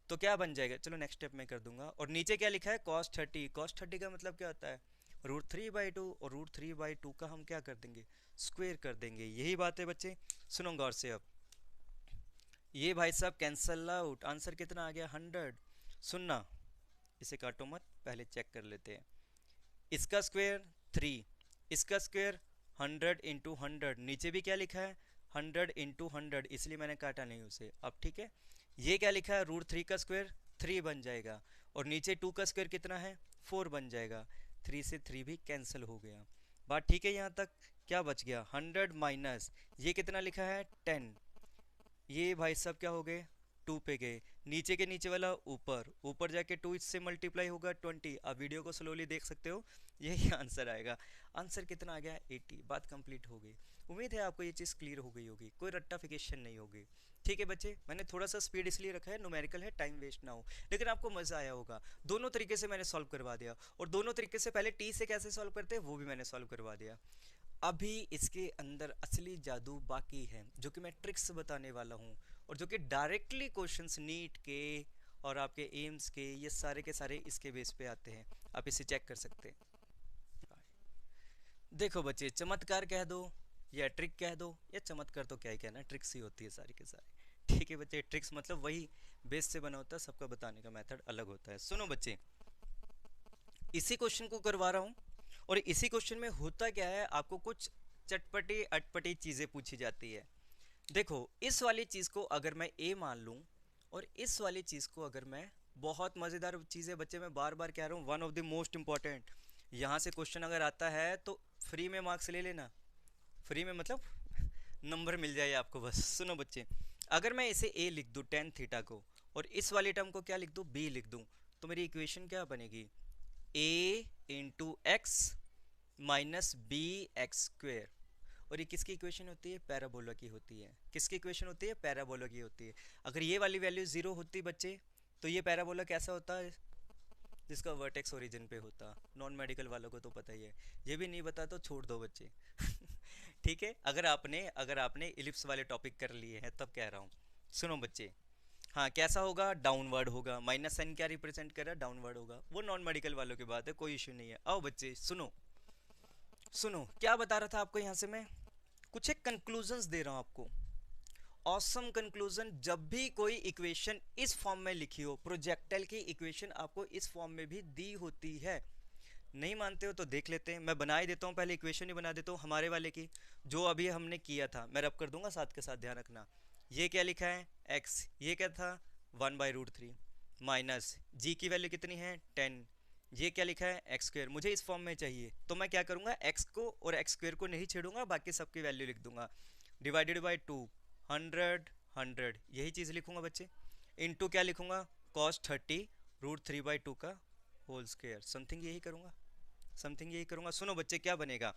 Speaker 1: तो क्या बन जाएगा, चलो नेक्स्ट स्टेप में कर दूंगा। और नीचे क्या लिखा है, cos 30। cos 30 का मतलब क्या होता है, √3/2। और √3/2 का हम क्या कर देंगे, स्क्वायर कर देंगे। यही बात है बच्चे, सुनो गौर से। अब ये भाई साहब कैंसल आउट, आंसर कितना आ गया, 100। सुनना, इसे काटो मत, पहले चेक कर लेते हैं। इसका स्क्वायर 3, इसका स्क्वायर 100 इंटू 100, नीचे भी क्या लिखा है, 100 इंटू 100, इसलिए मैंने काटा नहीं उसे। अब ठीक है, ये क्या लिखा है, √3 का स्क्वायर 3 बन जाएगा। और नीचे 2 का स्क्वायर कितना है, 4 बन जाएगा। 3 से 3 भी कैंसिल हो गया। बात ठीक है यहाँ तक। क्या बच गया, 100 माइनस ये कितना लिखा है, 10। ये भाई साहब क्या हो गए, 2 पे गए। नीचे के नीचे वाला ऊपर, ऊपर जाके 2 इससे मल्टीप्लाई होगा 20। आप वीडियो को स्लोली देख सकते हो, यही आंसर आएगा। आंसर कितना आ गया, 80। बात कंप्लीट हो गई। उम्मीद है आपको ये चीज़ क्लियर हो गई होगी, कोई रट्टाफिकेशन नहीं होगी। ठीक है बच्चे, मैंने थोड़ा सा स्पीड इसलिए रखा है, न्यूमेरिकल है, टाइम वेस्ट ना हो, लेकिन आपको मज़ा आया होगा। दोनों तरीके से मैंने सॉल्व करवा दिया, और दोनों तरीके से पहले टी से कैसे सॉल्व करते हैं वो भी मैंने सॉल्व करवा दिया। अभी इसके अंदर असली जादू बाकी है, जो कि मैं ट्रिक्स बताने वाला हूँ, और जो कि डायरेक्टली क्वेश्चंस नीट के और आपके एम्स के, ये सारे के सारे इसके बेस पे आते हैं। आप इसे चेक कर सकते हैं। देखो बच्चे, चमत्कार कह दो या ट्रिक कह दो, या चमत्कार तो क्या ही कहना, ट्रिक्स ही होती है सारी के सारी। ठीक है बच्चे, ट्रिक्स मतलब वही बेस से बना होता है, सबका बताने का मेथड अलग होता है। सुनो बच्चे, इसी क्वेश्चन को करवा रहा हूँ, और इसी क्वेश्चन में होता क्या है, आपको कुछ चटपटी अटपटी चीज़ें पूछी जाती है। देखो, इस वाली चीज़ को अगर मैं ए मान लूँ, और इस वाली चीज़ को अगर मैं, बहुत मज़ेदार चीज़ है बच्चे, मैं बार बार कह रहा हूँ, one of the most important. यहाँ से क्वेश्चन अगर आता है तो फ्री में मार्क्स ले लेना, फ्री में मतलब नंबर मिल जाए आपको बस। सुनो बच्चे, अगर मैं इसे ए लिख दूँ, tan थीटा को, और इस वाली टर्म को क्या लिख दूँ, बी लिख दूँ, तो मेरी इक्वेशन क्या बनेगी, a into X minus B X square. और ये किसकी इक्वेशन होती है, पैराबोला की होती है। किसकी इक्वेशन होती है, पैराबोला की होती है। अगर ये वाली वैल्यू जीरो होती बच्चे, तो ये पैराबोला कैसा होता है, जिसका वर्टेक्स ओरिजिन पे होता। नॉन मेडिकल वालों को तो पता ही है, ये भी नहीं बता तो छोड़ दो बच्चे। ठीक है, अगर आपने इलिप्स वाले टॉपिक कर लिए हैं तब कह रहा हूँ। सुनो बच्चे, हाँ कैसा होगा, डाउनवर्ड होगा। माइनस साइन क्या रिप्रेजेंट कर रहा है, डाउनवर्ड होगा। वो नॉन मेडिकल वालों की बात है, कोई इशू नहीं है। आओ बच्चे सुनो, सुनो क्या बता रहा था आपको यहाँ से मैं, कुछ एक कंक्लूजन्स दे रहा हूँ आपको। ऑसम कंक्लूजन, जब भी कोई इक्वेशन इस फॉर्म में लिखी हो, प्रोजेक्टाइल की इक्वेशन आपको इस फॉर्म में भी दी होती है। नहीं मानते हो तो देख लेते हैं, मैं बना ही देता हूँ, पहले इक्वेशन ही बना देता हूँ हमारे वाले की, जो अभी हमने किया था। मैं रब कर दूंगा साथ के साथ, ध्यान रखना। ये क्या लिखा है, x, ये क्या था 1/√3 माइनस जी की वैल्यू कितनी है 10, ये क्या लिखा है एक्स स्क्वेयर। मुझे इस फॉर्म में चाहिए, तो मैं क्या करूँगा, x को और एक्स स्क्वेयर को नहीं छेड़ूंगा, बाकी सबकी वैल्यू लिख दूंगा। डिवाइडेड बाई 2, 100 यही चीज़ लिखूंगा बच्चे। इनटू क्या लिखूंगा, cos 30√3/2 का होल स्क्वेयर। समथिंग यही करूंगा, समथिंग यही करूंगा। सुनो बच्चे क्या बनेगा,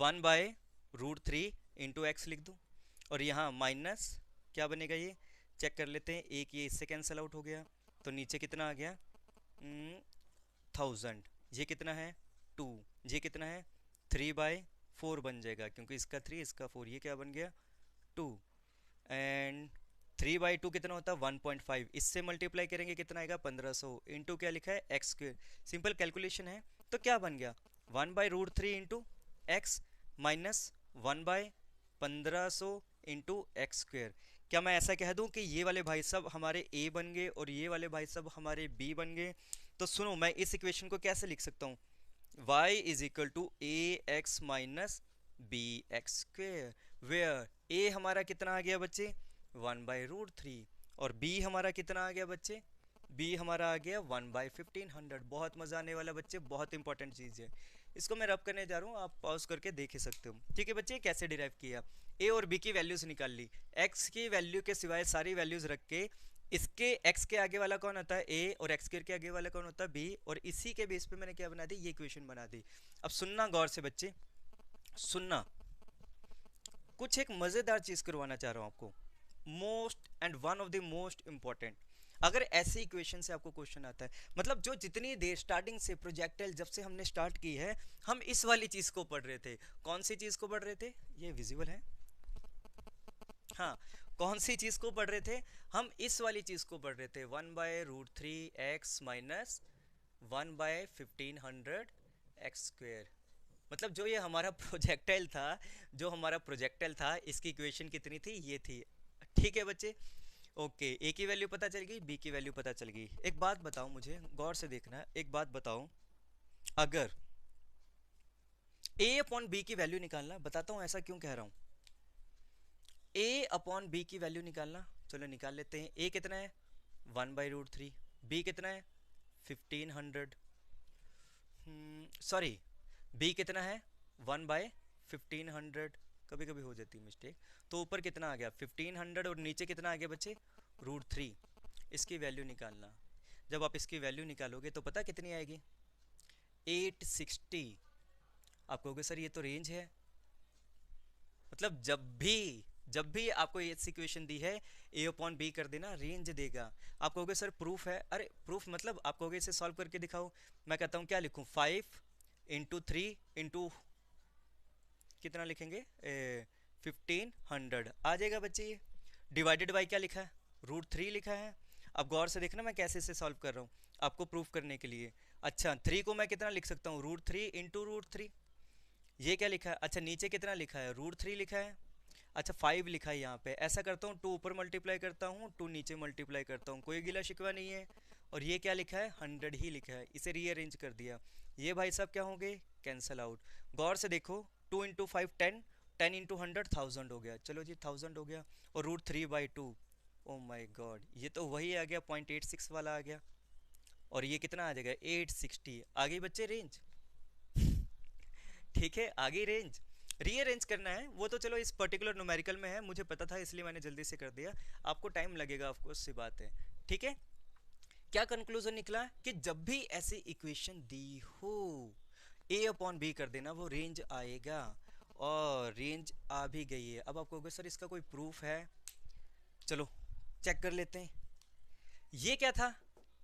Speaker 1: 1/√3 इंटू एक्स लिख दूँ, और यहाँ माइनस क्या बनेगा, ये चेक कर लेते हैं। एक ये इससे कैंसिल आउट हो गया, तो नीचे कितना आ गया 1000, ये कितना है 2, ये कितना है 3/4 बन जाएगा, क्योंकि इसका 3 इसका 4, ये क्या बन गया 2। एंड 3/2 कितना होता है 1.5, इससे मल्टीप्लाई करेंगे कितना आएगा 1500, इंटू क्या लिखा है एक्स स्क्वेयर। सिंपल कैलकुलेशन है, तो क्या बन गया 1/√3 into X minus 1/1500 into X square. क्या मैं ऐसा कह दूं कि ये वाले भाई साहब हमारे a बन गए और ये वाले भाई साहब हमारे b बन गए। तो सुनो, मैं इस इक्वेशन को कैसे लिख सकता हूँ, y is equal to A X minus B X square, where a हमारा कितना आ गया बच्चे 1/√3, और b हमारा कितना आ गया बच्चे, b हमारा आ गया 1/1500। बहुत मजा आने वाला बच्चे, बहुत इंपॉर्टेंट चीज़ है। इसको मैं रब करने जा रहा हूँ, आप पॉज करके देख ही सकते हो। ठीक है बच्चे, कैसे डिराइव किया, a और b की वैल्यूज निकाल ली, x की वैल्यू के सिवाय सारी वैल्यूज रख के, इसके x के आगे वाला कौन होता है a, और x के आगे वाला कौन होता है b, और इसी के बेस पे मैंने क्या बना दी, ये इक्वेशन बना दी। अब सुनना गौर से बच्चे, सुनना, कुछ एक मजेदार चीज करवाना चाह रहा हूं आपको, most and one of the most important. अगर ऐसे इक्वेशन से आपको क्वेश्चन आता है, मतलब जो जितनी देर स्टार्टिंग से प्रोजेक्टाइल जब से हमने स्टार्ट की है, हम इस वाली चीज को पढ़ रहे थे। कौन सी चीज को पढ़ रहे थे, ये विजिबल है, हाँ कौन सी चीज को पढ़ रहे थे, हम इस वाली चीज को पढ़ रहे थे, 1/√3 एक्स माइनस 1/1500 एक्स स्क्वेयर। मतलब जो ये हमारा प्रोजेक्टाइल था, जो हमारा प्रोजेक्टाइल था, इसकी इक्वेशन कितनी थी, ये थी। ठीक है बच्चे, ओके, ए की वैल्यू पता चल गई, बी की वैल्यू पता चल गई। एक बात बताओ, मुझे गौर से देखना है, एक बात बताओ, अगर ए अपॉन बी की वैल्यू निकालना, बताता हूं ऐसा क्यों कह रहा हूं, ए अपॉन बी की वैल्यू निकालना, चलो निकाल लेते हैं। ए कितना है 1/√3, बी कितना है 1500, सॉरी बी कितना है 1/1500, कभी कभी हो जाती है मिस्टेक। तो ऊपर कितना आ गया 1500, और नीचे कितना आ गया बच्चे √3। इसकी वैल्यू निकालना, जब आप इसकी वैल्यू निकालोगे तो पता कितनी आएगी 860। आप कहोगे सर ये तो रेंज है, मतलब जब भी आपको ये इक्वेशन दी है, ए अपॉन बी कर देना, रेंज देगा। आप कहोगे सर प्रूफ है, अरे प्रूफ मतलब आप कहोगे इसे सॉल्व करके दिखाओ। मैं कहता हूँ क्या लिखूँ, 5 इंटू 3 इंटू कितना लिखेंगे 1500 आ जाएगा बच्चे। ये डिवाइडेड बाई क्या लिखा है √3 लिखा है। अब गौर से देखना मैं कैसे इसे सॉल्व कर रहा हूँ आपको प्रूफ करने के लिए। अच्छा 3 को मैं कितना लिख सकता हूँ √3 इंटू √3, ये क्या लिखा है, अच्छा नीचे कितना लिखा है √3 लिखा है, अच्छा 5 लिखा है यहाँ पे। ऐसा करता हूँ 2 ऊपर मल्टीप्लाई करता हूँ 2 नीचे मल्टीप्लाई करता हूँ, कोई गिला शिकवा नहीं है। और ये क्या लिखा है 100 ही लिखा है, इसे रीअरेंज कर दिया। ये भाई साहब क्या होंगे कैंसल आउट। गौर से देखो 2 इंटू 5 10, 10 इंटू 100 1000 हो गया, चलो जी 1000 हो गया। और √3/2, ओ माई गॉड, ये तो वही आ गया 0.86 वाला आ गया। और ये कितना आ जाएगा 860। आ गई बच्चे रेंज, ठीक है आ गई रेंज। रीअरेंज करना है वो तो चलो इस पर्टिकुलर न्यूमेरिकल में है, मुझे पता था इसलिए मैंने जल्दी से कर दिया, आपको टाइम लगेगा ऑफकोर्स सी बात है। ठीक है क्या कंक्लूजन निकला कि जब भी ऐसी इक्वेशन दी हो a अपॉन बी कर देना, वो रेंज आएगा, और रेंज आ भी गई है। अब आप कहोगे सर इसका कोई प्रूफ है, चलो चेक कर लेते हैं। ये क्या था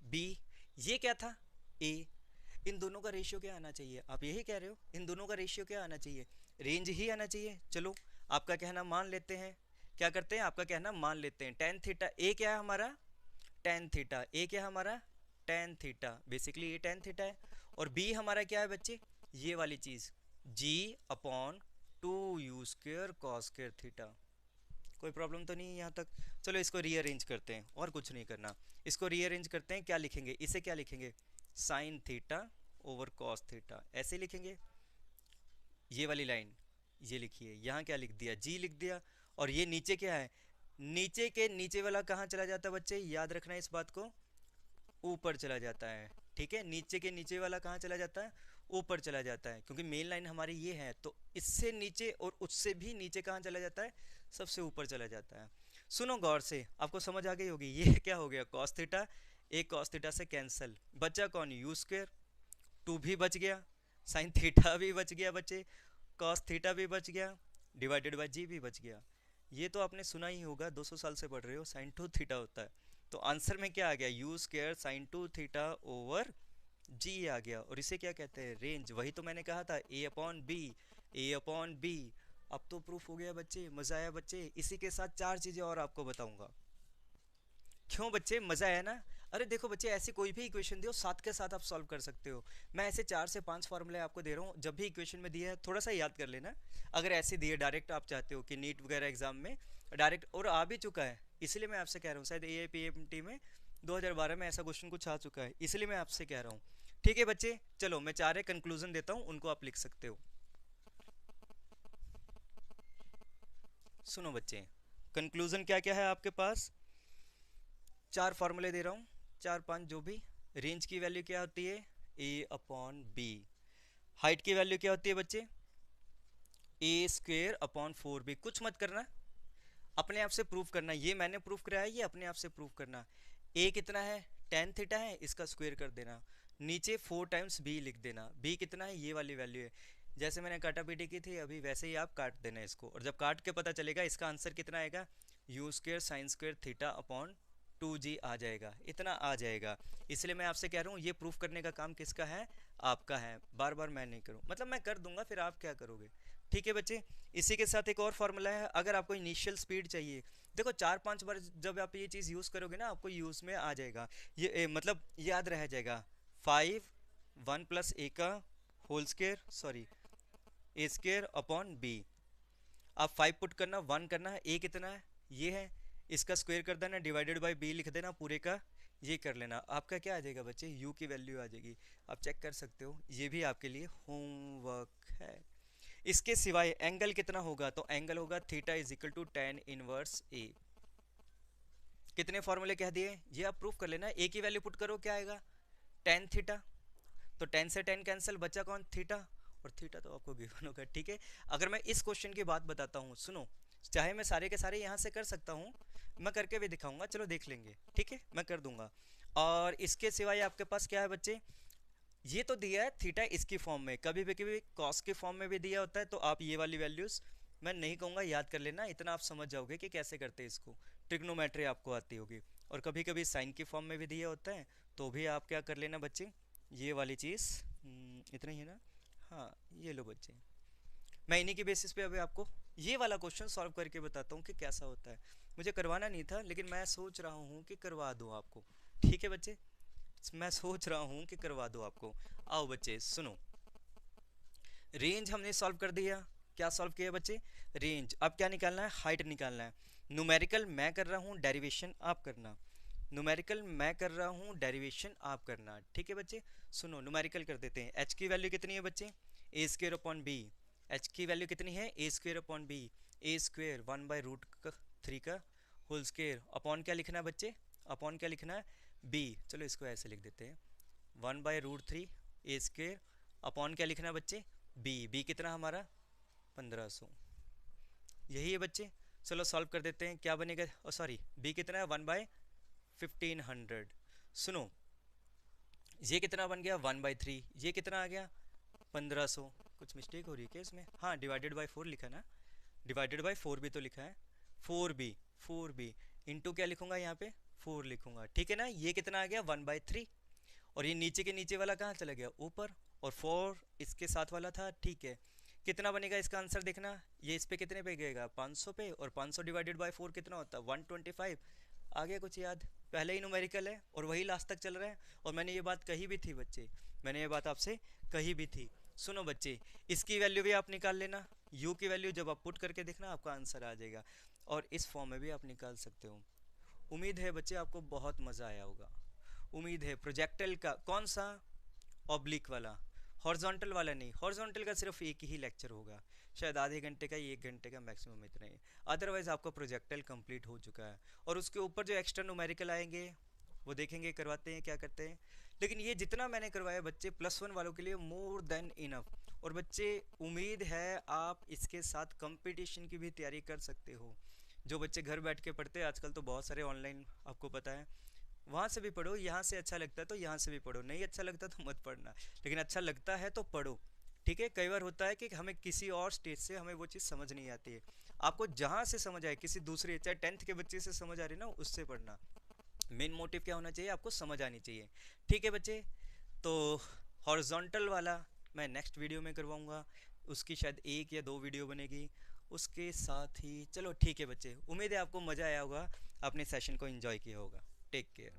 Speaker 1: b, ये क्या था a, इन दोनों का रेशियो क्या आना चाहिए? आप यही कह रहे हो, इन दोनों का रेशियो क्या आना चाहिए? रेंज ही आना चाहिए। चलो आपका कहना मान लेते हैं, क्या करते हैं, आपका कहना मान लेते हैं। टेन थीटा ए क्या है हमारा, टेन थीटा ए क्या है हमारा, टेन थीटा, बेसिकली ये टेन थीटा है। और बी हमारा क्या है बच्चे, ये वाली चीज G upon two U square cos square theta. कोई प्रॉब्लम तो नहीं है यहाँ तक? चलो इसको रीअरेंज करते हैं, और कुछ नहीं करना। इसको रीअरेंज करते हैं, क्या लिखेंगे, इसे क्या लिखेंगे, sine theta over cos theta, ऐसे लिखेंगे। ये वाली लाइन ये लिखिए, यहाँ क्या लिख दिया, जी लिख दिया। और ये नीचे क्या है, नीचे के नीचे वाला कहाँ चला जाता है बच्चे, याद रखना इस बात को, ऊपर चला जाता है। ठीक है, नीचे के नीचे वाला कहाँ चला जाता है, ऊपर चला जाता है, क्योंकि मेन लाइन हमारी ये है, तो इससे नीचे और उससे भी नीचे कहाँ चला जाता है, सबसे ऊपर चला जाता है। सुनो गौर से, आपको समझ आ गई होगी। ये क्या हो गया, कॉस थीटा, एक कॉस थीटा से कैंसिल, बचा कौन, यू स्क्वायर, टू भी बच गया, साइन थीटा भी बच गया बच्चे, कॉस थीटा भी बच गया, डिवाइडेड बाय जी भी बच गया। ये तो आपने सुना ही होगा, 200 साल से पढ़ रहे हो, साइन टू थीटा होता है। तो आंसर में क्या आ गया, U square sine two theta over G आ गया। और इसे क्या कहते हैं, रेंज। वही तो मैंने कहा था, ए अपॉन बी, ए अपॉन बी। अब तो प्रूफ हो गया बच्चे, मजा आया बच्चे। इसी के साथ चार चीजें और आपको बताऊंगा। क्यों बच्चे, मजा आया ना? अरे देखो बच्चे, ऐसी कोई भी इक्वेशन दो, साथ के साथ आप सॉल्व कर सकते हो। मैं ऐसे 4 से 5 फार्मूले आपको दे रहा हूँ, जब भी इक्वेशन में दिया है थोड़ा सा याद कर लेना। अगर ऐसे दिए डायरेक्ट, आप चाहते हो कि नीट वगैरह एग्जाम में डायरेक्ट, और आ भी चुका है, इसलिए मैं आपसे कह रहा हूँ, शायद AIPMT में 2012 में ऐसा क्वेश्चन कुछ आ चुका है, इसलिए मैं आपसे कह रहा हूँ। ठीक है बच्चे, चलो मैं 4 कंक्लूजन देता हूँ, उनको आप लिख सकते हो। सुनो बच्चे, कंक्लूजन क्या क्या है आपके पास, 4 फार्मूले दे रहा हूँ, 4 5 जो भी। रेंज की वैल्यू क्या होती है, ए अपॉन बी। हाइट की वैल्यू क्या होती है बच्चे, ए स्क्वेयर अपॉन 4b। कुछ मत करना, अपने आप से प्रूव करना। ये मैंने प्रूव कराया, ये अपने आप से प्रूव करना। ए कितना है, टेन थीटा है, इसका स्क्वेयर कर देना, नीचे 4 टाइम्स बी लिख देना। बी कितना है, ये वाली वैल्यू है। जैसे मैंने काटा पीटी की थी अभी, वैसे ही आप काट देना इसको, और जब काट के पता चलेगा इसका आंसर कितना आएगा, you square sine square theta upon 2g आ जाएगा, इतना आ जाएगा। इसलिए मैं आपसे कह रहा हूँ, ये प्रूफ करने का काम किसका है, आपका है। बार बार मैं नहीं करूँ, मतलब मैं कर दूंगा, फिर आप क्या करोगे। ठीक है बच्चे, इसी के साथ एक और फार्मूला है। अगर आपको इनिशियल स्पीड चाहिए, देखो 4 5 बार जब आप ये चीज़ यूज़ करोगे ना, आपको यूज़ में आ जाएगा ये, मतलब याद रह जाएगा। 5 1 प्लस ए का होल स्क्वेयर, सॉरी ए स्क्वेयर अपॉन बी। आप 5 पुट करना, 1 करना है, ए कितना है, ये है, इसका स्क्वायर कर देना, डिवाइडेड बाय बी लिख देना पूरे का, ये कर लेना। आपका क्या आ जाएगा बच्चे, यू की वैल्यू आ जाएगी। आप चेक कर सकते हो, ये भी आपके लिए होमवर्क है। इसके सिवाय एंगल कितना होगा, तो एंगल होगा theta is equal to tan inverse A. कितने फॉर्मूले कह दिए, ये आप प्रूफ कर लेना। ए की वैल्यू पुट करो, क्या आएगा, tan थीटा, तो tan से tan कैंसिल, बचा कौन, थीटा, और थीटा तो आपको गिवन होगा। ठीक है, अगर मैं इस क्वेश्चन की बात बताता हूँ, सुनो, चाहे मैं सारे के सारे यहाँ से कर सकता हूँ, मैं करके भी दिखाऊंगा, चलो देख लेंगे। ठीक है, मैं कर दूंगा। और इसके सिवाय आपके पास क्या है बच्चे, ये तो दिया है थीटा इसकी फॉर्म में, कभी भी कभी कॉस के फॉर्म में भी दिया होता है, तो आप ये वाली वैल्यूज मैं नहीं कहूँगा, याद कर लेना, इतना आप समझ जाओगे कि कैसे करते हैं इसको। ट्रिग्नोमेट्री आपको आती होगी। और कभी कभी साइन की फॉर्म में भी दिया होता है, तो भी आप क्या कर लेना बच्चे, ये वाली चीज़, इतना ही है ना, हाँ ये लो बच्चे। मैं इन्हीं की बेसिस पे अभी आपको ये वाला क्वेश्चन सॉल्व करके बताता हूँ कि कैसा होता है। मुझे करवाना नहीं था, लेकिन मैं सोच रहा हूँ कि करवा दूँ आपको। ठीक है बच्चे, मैं सोच रहा हूँ कि करवा दो आपको। आओ बच्चे सुनो, रेंज हमने सॉल्व कर दिया। क्या सॉल्व किया बच्चे, रेंज। अब क्या निकालना है, हाइट निकालना है। न्यूमेरिकल मैं कर रहा हूँ, डेरिवेशन आप करना। न्यूमेरिकल मैं कर रहा हूँ, डेरिवेशन आप करना। ठीक है बच्चे, सुनो न्यूमेरिकल कर देते हैं। एच की वैल्यू कितनी है बच्चे, ए स्क्वेयर अपॉन बी। एच की वैल्यू कितनी है, ए स्क्वेयर अपॉन बी, ए स्क्वेयर 1/√3 का होल स्क्वेयर, अपॉन क्या लिखना है बच्चे, अपॉन क्या लिखना है, बी। चलो इसको ऐसे लिख देते हैं, 1/√3 ए स्क्वेयर अपॉन क्या लिखना है बच्चे, बी। बी कितना हमारा 1500, यही है बच्चे। चलो सॉल्व कर देते हैं, क्या बनेगा, सॉरी बी कितना है 1/1500। सुनो ये कितना बन गया 1/3, ये कितना आ गया 1500। कुछ मिस्टेक हो रही है क्या इसमें? हाँ, डिवाइडेड बाई 4 लिखा ना, डिवाइडेड बाई 4 भी तो लिखा है, 4b, 4b इंटू क्या लिखूंगा यहाँ पे 4 लिखूंगा, ठीक है ना। ये कितना आ गया 1/3, और ये नीचे के नीचे वाला कहाँ चला गया ऊपर, और 4 इसके साथ वाला था, ठीक है। कितना बनेगा इसका आंसर देखना, ये इस पे कितने पे गएगा 500 पे, और 500 डिवाइडेड बाय 4 कितना होता है 125। आ गया कुछ याद? पहले ही न्यूमेरिकल है और वही लास्ट तक चल रहा है, और मैंने ये बात कही भी थी बच्चे, मैंने ये बात आपसे कही भी थी। सुनो बच्चे, इसकी वैल्यू भी आप निकाल लेना, u की वैल्यू जब आप पुट करके देखना आपका आंसर आ जाएगा, और इस फॉर्म में भी आप निकाल सकते हो। उम्मीद है बच्चे आपको बहुत मज़ा आया होगा। उम्मीद है प्रोजेक्टाइल का कौन सा, ऑब्लिक वाला, हॉरिजॉन्टल वाला नहीं, हॉरिजॉन्टल का सिर्फ एक ही लेक्चर होगा, शायद आधे घंटे का, 1 घंटे का मैक्सिमम इतना ही। अदरवाइज आपका प्रोजेक्टाइल कंप्लीट हो चुका है, और उसके ऊपर जो एक्स्ट्रा न्यूमेरिकल आएंगे वो देखेंगे, करवाते हैं क्या करते हैं। लेकिन ये जितना मैंने करवाया बच्चे +1 वालों के लिए मोर देन इनफ। और बच्चे उम्मीद है आप इसके साथ कंपटीशन की भी तैयारी कर सकते हो। जो बच्चे घर बैठ के पढ़ते हैं, आजकल तो बहुत सारे ऑनलाइन आपको पता है, वहाँ से भी पढ़ो, यहाँ से अच्छा लगता है तो यहाँ से भी पढ़ो, नहीं अच्छा लगता तो मत पढ़ना, लेकिन अच्छा लगता है तो पढ़ो, ठीक है। कई बार होता है कि हमें किसी और स्टेज से हमें वो चीज़ समझ नहीं आती है, आपको जहाँ से समझ आए, किसी दूसरे चाहे 10th के बच्चे से समझ आ रही ना, उससे पढ़ना। मेन मोटिव क्या होना चाहिए, आपको समझ आनी चाहिए, ठीक है बच्चे। तो हॉरिजॉन्टल वाला मैं नेक्स्ट वीडियो में करवाऊँगा, उसकी शायद 1 या 2 वीडियो बनेगी उसके साथ ही। चलो ठीक है बच्चे, उम्मीद है आपको मज़ा आया होगा, अपने सेशन को एंजॉय किया होगा। Take care.